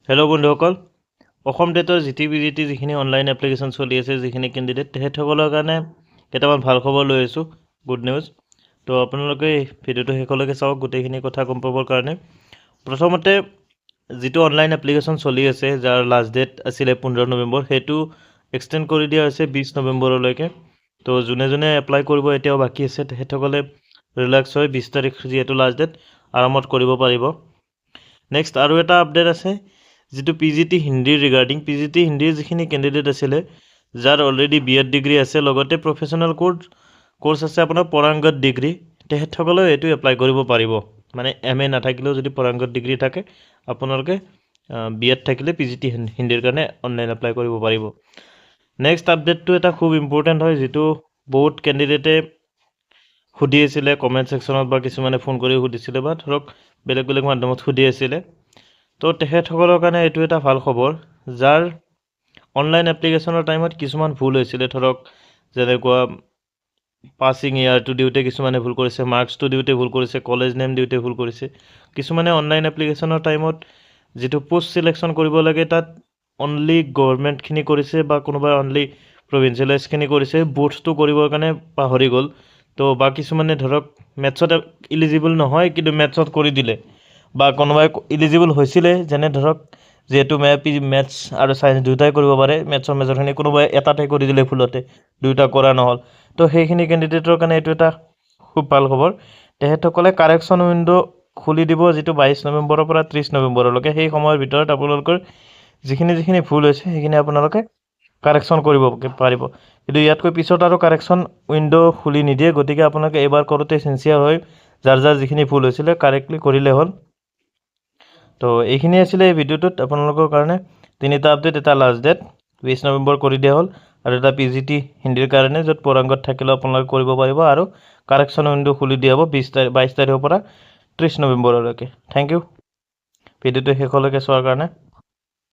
hello' বন্ধুসকল অসম টেটৰ জিটিপিজিটি যিখিনি অনলাইন এপ্লিকেশ্যন চলি আছে যিখিনি কেণ্ডিডেট তেখেতসকলৰ কাৰণে কেইটামান ভাল খবৰ লৈ আছোঁ গুড নিউজ তো আপোনালোকে এই ভিডিঅ'টো শেষলৈকে চাওক গোটেইখিনি কথা গম পাবৰ কাৰণে প্ৰথমতে যিটো অনলাইন এপ্লিকেশ্যন চলি আছে যাৰ লাষ্ট ডেট আছিলে 15 নৱেম্বৰ সেইটো এক্সটেণ্ড কৰি দিয়া হৈছে 20 নৱেম্বৰলৈকে তো যোনে যোনে এপ্লাই কৰিব এতিয়াও বাকী আছে তেখেতসকলে ৰিলেক্স হৈ 20 তাৰিখ যিহেতু লাষ্ট ডেট আৰামত কৰিব পাৰিব নেক্সট আৰু এটা আপডেট আছে যেটো পিজিটি হিন্দীৰ ৰিগাৰ্ডিং পিজিটি হিন্দীৰ যিখিনি কেণ্ডিডেট আছিলে যাৰ অলৰেডি বিএড ডিগ্ৰী আছে লগতে প্ৰফেশনাল কোৰ্স আছে আপোনাৰ পৰাংগত ডিগ্ৰী তেখেতসকলে এটো এপ্লাই কৰিব পাৰিব মানে এমএ নাথাকিলেও যদি পৰাংগত ডিগ্ৰী থাকে আপোনালোকে বিএড থাকিলে পিজিটি হিন্দীৰ কাৰণে অনলাইন এপ্লাই কৰিব পাৰিব নেক্সট আপডেটটো এটা খুব ইম্পৰ্টেন্ট হয় যেটো বহুত কেণ্ডিডেটে খুদি আছিল কমেন্ট সেকশনত বা কিছুমানে ফোন কৰি খুদিছিল বা ধৰক বেলেগ বেলেগ মাধ্যমত খুদি আছিল তো তেখেতসকলৰ কাৰণে এটো এটা ভাল খবৰ যাৰ অনলাইন এপ্লিকেশ্যনৰ টাইমত কিছুমান ভুল হৈছিল ধৰক যেনেকুৱা পাসিং ইয়াৰ টু দিউতে কিছুমানে ভুল কৰিছে মাৰ্কস টু দিউতে ভুল কৰিছে কলেজ নেম দিউতে ভুল কৰিছে কিছুমানে অনলাইন এপ্লিকেশ্যনৰ টাইমত যেটো পোষ্ট সিলেকশন কৰিব লাগে তাত অনলি গভৰ্নমেন্ট খিনি কৰিছে বা কোনোবা অনলি প্ৰভিন্সিয়েলাইজ খিনি কৰিছে বুটছটো কৰিবৰ কাৰণে পাহৰি গল তো বা কিছুমানে ধৰক মেথছত এলিজিবল নহয় কিন্তু মেথছত কৰি দিলে বা কোনোবাই এলিজিবল হৈছিলে যেনে ধৰক যেটো মেথছ আৰু সায়েন্স দুটাই কৰিব পাৰে মেথছৰ মেজৰখিনি কোনোবাই এটাতে কৰি দিলে ফুলতে দুটা কৰা নহল তো সেইখিনি ক্যান্ডিডেটৰ কাৰণে এটো এটা খুব ভাল খবৰ তেহেতসকলে কাৰেকচন উইন্ডো খুলি দিব যেটো 22 নৱেম্বৰৰ পৰা 30 নৱেম্বৰলৈকে সেই সময়ৰ ভিতৰত আপোনালোকৰ যিখিনি ভুল হৈছে সেইখিনি আপোনালোকে কাৰেকচন কৰিব পাৰিব কিন্তু ইয়াতকৈ পিছত আৰু কাৰেকচন উইন্ডো খুলি নিদিয়ে গতিকে আপোনালোকে এবাৰ কৰোতে সিনসিয়াৰ হৈ যাৰ যিখিনি ভুল হৈছিল কাৰেক্টলি কৰিলে হ'ল তো এইখিনি আছিল এই ভিডিওটোত আপোনালোকৰ কাৰণে তিনিটা আপডেট এটা লাষ্ট ডেট 20 নৱেম্বৰ কৰি দিয়া হ'ল আৰু এটা পিজিটি হিন্দীৰ কাৰণে যত পৰাংগত থাকিলে আপোনালোকে কৰিব পাৰিব আৰু কাৰেকচন উইন্ডো খুলি দিয়া হ'ব 22 তাৰিখৰ পৰা 30 নৱেম্বৰলৈকে থ্যাংক ইউ ভিডিওটো শেষলৈকে চোৱাৰ কাৰণে